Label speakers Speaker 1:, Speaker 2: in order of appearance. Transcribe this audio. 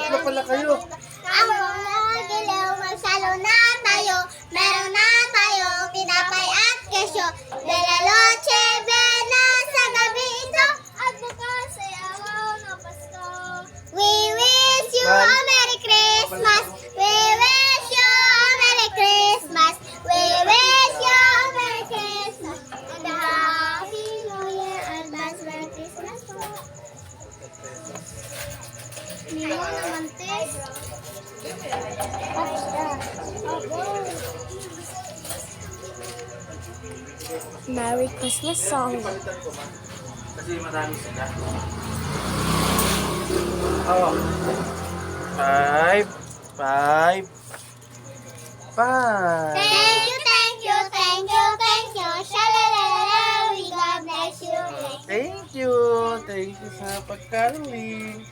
Speaker 1: tatlo pala kayo.
Speaker 2: Ang mga giliw, magsalo na tayo. Meron na tayo, tinapay at kesyo. De la noche buena sa gabi ito. At bukas ay araw ng Pasko. We wish you a Merry Christmas. We wish you a Merry Christmas. We wish you a Merry Christmas. And a Happy New Year. Advance Merry Christmas po. Nino naman, Tess. What's that? Merry Christmas song.
Speaker 1: Kasi marami sila. Oh. 5, 5, 5.
Speaker 2: Thank you, thank you, thank you, thank you. Shalalala, we God bless you.
Speaker 1: Thank you sa pagkaling.